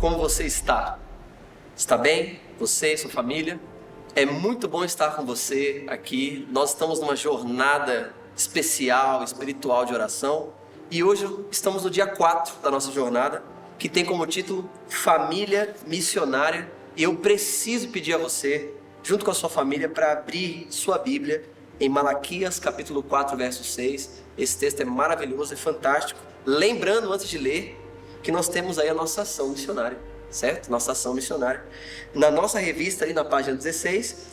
como você está? Está bem? Você e sua família? É muito bom estar com você aqui. Nós estamos numa jornada especial, espiritual de oração. E hoje estamos no dia 4 da nossa jornada, que tem como título Família Missionária. E eu preciso pedir a você, junto com a sua família, para abrir sua Bíblia em Malaquias capítulo 4, verso 6. Esse texto é maravilhoso, é fantástico. Lembrando, antes de ler, que nós temos aí a nossa ação missionária, certo? Nossa ação missionária. Na nossa revista, ali na página 16,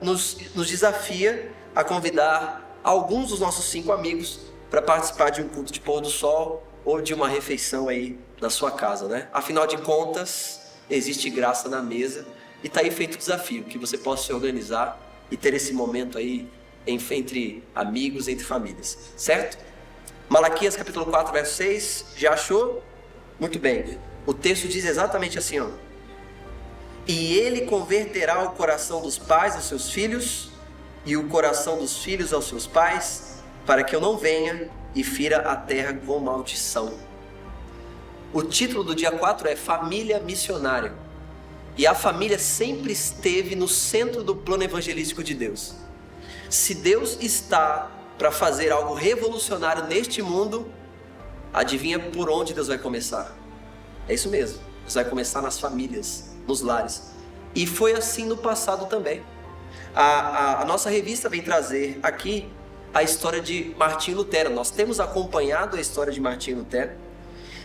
nos desafia a convidar alguns dos nossos 5 amigos para participar de um culto de pôr do sol ou de uma refeição aí na sua casa, né? Afinal de contas, existe graça na mesa e está aí feito o desafio, que você possa se organizar e ter esse momento aí entre amigos, entre famílias, certo? Malaquias capítulo 4, verso 6, já achou? Muito bem, o texto diz exatamente assim, ó: e ele converterá o coração dos pais aos seus filhos e o coração dos filhos aos seus pais, para que eu não venha e fira a terra com maldição. O título do dia 4 é Família Missionária. E a família sempre esteve no centro do plano evangelístico de Deus. Se Deus está para fazer algo revolucionário neste mundo, adivinha por onde Deus vai começar? É isso mesmo, Deus vai começar nas famílias, nos lares. E foi assim no passado também. A nossa revista vem trazer aqui a história de Martinho Lutero. Nós temos acompanhado a história de Martinho Lutero.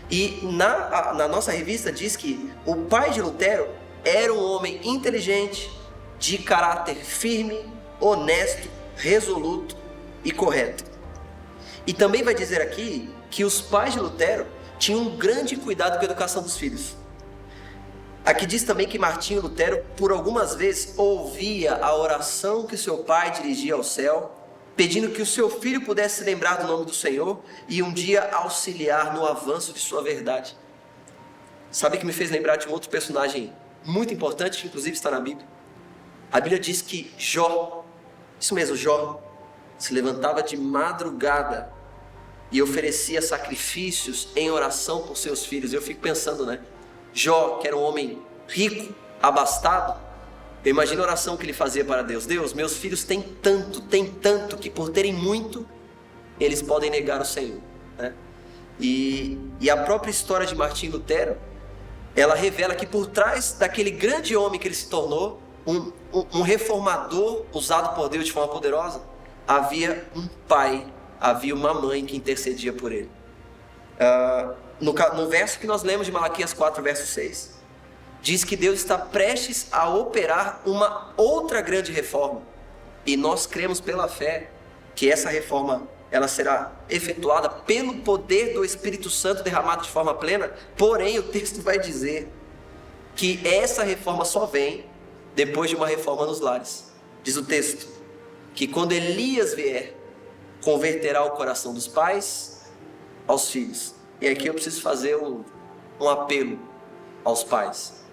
E na nossa revista diz que o pai de Lutero era um homem inteligente, de caráter firme, honesto, resoluto e correto. E também vai dizer aqui que os pais de Lutero tinham um grande cuidado com a educação dos filhos. Aqui diz também que Martinho Lutero, por algumas vezes, ouvia a oração que seu pai dirigia ao céu, pedindo que o seu filho pudesse se lembrar do nome do Senhor e um dia auxiliar no avanço de sua verdade. Sabe que me fez lembrar de um outro personagem muito importante, que inclusive está na Bíblia? A Bíblia diz que Jó, isso mesmo, Jó, se levantava de madrugada e oferecia sacrifícios em oração por seus filhos. Eu fico pensando, né? Jó, que era um homem rico, abastado, eu imagino a oração que ele fazia para Deus: Deus, meus filhos têm tanto, que por terem muito, eles podem negar o Senhor, né? E a própria história de Martinho Lutero, ela revela que por trás daquele grande homem que ele se tornou, um reformador usado por Deus de forma poderosa, havia um pai, havia uma mãe que intercedia por ele. No verso que nós lemos de Malaquias 4, verso 6, diz que Deus está prestes a operar uma outra grande reforma. E nós cremos pela fé que essa reforma ela será efetuada pelo poder do Espírito Santo derramado de forma plena. Porém, o texto vai dizer que essa reforma só vem depois de uma reforma nos lares. Diz o texto que quando Elias vier, converterá o coração dos pais aos filhos. E aqui eu preciso fazer um apelo aos pais.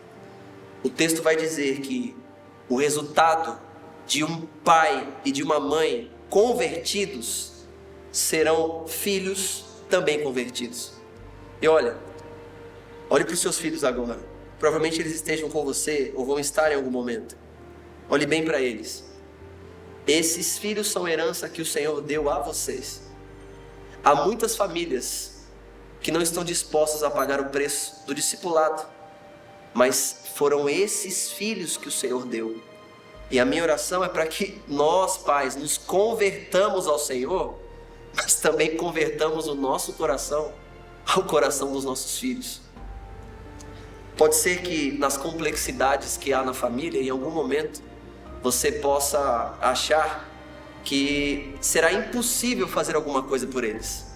O texto vai dizer que o resultado de um pai e de uma mãe convertidos serão filhos também convertidos. E olhe para os seus filhos agora. Provavelmente eles estejam com você ou vão estar em algum momento. Olhe bem para eles. Esses filhos são herança que o Senhor deu a vocês. Há muitas famílias que não estão dispostas a pagar o preço do discipulado, mas foram esses filhos que o Senhor deu. E a minha oração é para que nós, pais, nos convertamos ao Senhor, mas também convertamos o nosso coração ao coração dos nossos filhos. Pode ser que nas complexidades que há na família, em algum momento, você possa achar que será impossível fazer alguma coisa por eles.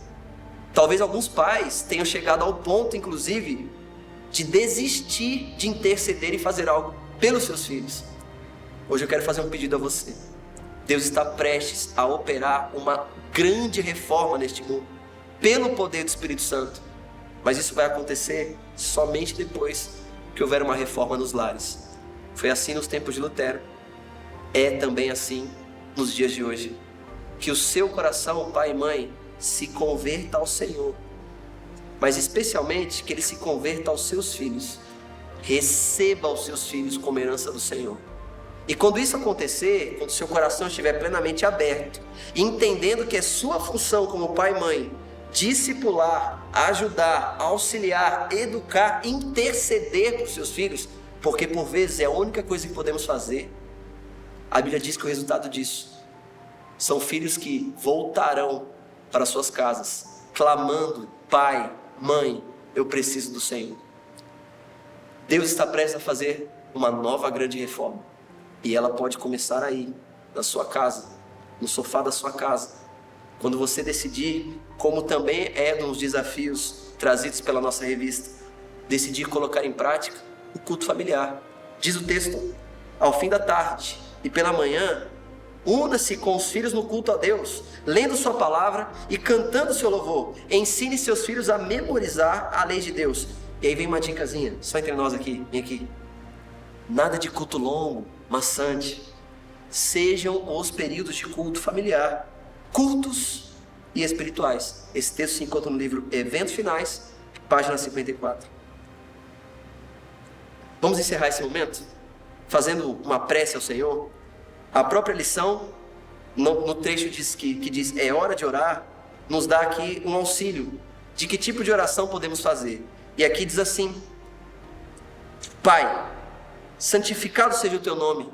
Talvez alguns pais tenham chegado ao ponto, inclusive, de desistir de interceder e fazer algo pelos seus filhos. Hoje eu quero fazer um pedido a você. Deus está prestes a operar uma grande reforma neste mundo, pelo poder do Espírito Santo. Mas isso vai acontecer somente depois que houver uma reforma nos lares. Foi assim nos tempos de Lutero. É também assim nos dias de hoje. Que o seu coração, pai e mãe, se converta ao Senhor, mas especialmente que ele se converta aos seus filhos receba os seus filhos como herança do Senhor. E quando isso acontecer, quando seu coração estiver plenamente aberto, entendendo que é sua função como pai e mãe, discipular, ajudar, auxiliar, educar, interceder por seus filhos, porque por vezes é a única coisa que podemos fazer. A Bíblia diz que o resultado disso são filhos que voltarão para suas casas, clamando: pai, mãe, eu preciso do Senhor. Deus está prestes a fazer uma nova grande reforma. E ela pode começar aí, na sua casa, no sofá da sua casa. Quando você decidir, como também é um dos desafios trazidos pela nossa revista, decidir colocar em prática o culto familiar. Diz o texto: ao fim da tarde e pela manhã, una-se com os filhos no culto a Deus, lendo sua palavra e cantando seu louvor. Ensine seus filhos a memorizar a lei de Deus. E aí vem uma dicasinha, só entre nós aqui, vem aqui. Nada de culto longo, maçante. Sejam os períodos de culto familiar, cultos e espirituais. Esse texto se encontra no livro Eventos Finais, página 54. Vamos encerrar esse momento fazendo uma prece ao Senhor. A própria lição, no trecho que diz é hora de orar, nos dá aqui um auxílio de que tipo de oração podemos fazer. E aqui diz assim: Pai, santificado seja o teu nome,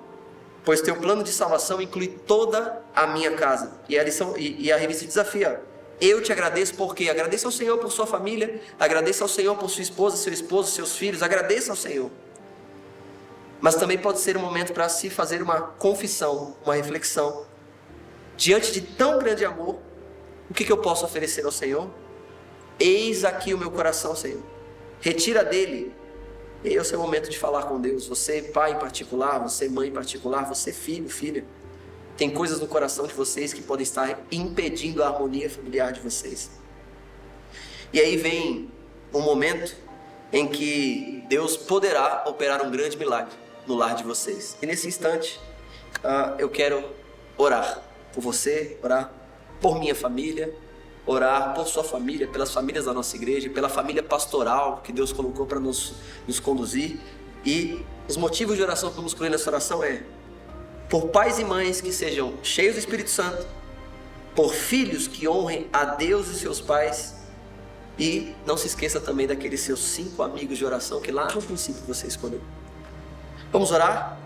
pois teu plano de salvação inclui toda a minha casa. E a lição e a revista desafia: eu te agradeço porque agradeça ao Senhor por sua família, agradeça ao Senhor por sua esposa, seu esposo, seus filhos, agradeça ao Senhor. Mas também pode ser um momento para se fazer uma confissão, uma reflexão. Diante de tão grande amor, o que eu posso oferecer ao Senhor? Eis aqui o meu coração, Senhor. Retira dele. E esse é o momento de falar com Deus. Você, pai em particular, você, mãe em particular, você, filho, filha. Tem coisas no coração de vocês que podem estar impedindo a harmonia familiar de vocês. E aí vem um momento em que Deus poderá operar um grande milagre no lar de vocês. E nesse instante, eu quero orar por você, orar por minha família, orar por sua família, pelas famílias da nossa igreja, pela família pastoral que Deus colocou para nos conduzir. E os motivos de oração que vamos incluir nessa oração é por pais e mães que sejam cheios do Espírito Santo, por filhos que honrem a Deus e seus pais, e não se esqueça também daqueles seus 5 amigos de oração que lá no princípio você escolheu. Vamos orar?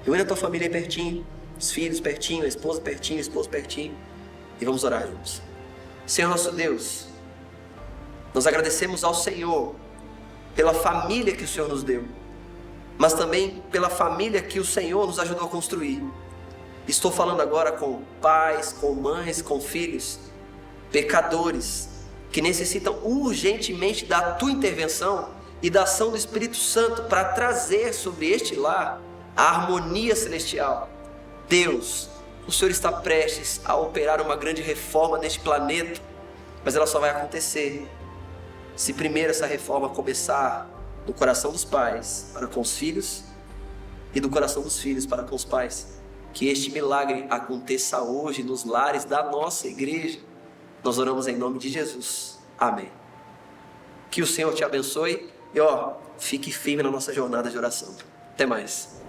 Reúne a tua família aí pertinho, os filhos pertinho, a esposa pertinho, o esposo pertinho, e vamos orar juntos. Senhor nosso Deus, nós agradecemos ao Senhor pela família que o Senhor nos deu, mas também pela família que o Senhor nos ajudou a construir. Estou falando agora com pais, com mães, com filhos, pecadores, que necessitam urgentemente da tua intervenção e da ação do Espírito Santo para trazer sobre este lar a harmonia celestial. Deus, o Senhor está prestes a operar uma grande reforma neste planeta, mas ela só vai acontecer se primeiro essa reforma começar do coração dos pais para com os filhos e do coração dos filhos para com os pais. Que este milagre aconteça hoje nos lares da nossa igreja. Nós oramos em nome de Jesus. Amém. Que o Senhor te abençoe e fique firme na nossa jornada de oração. Até mais.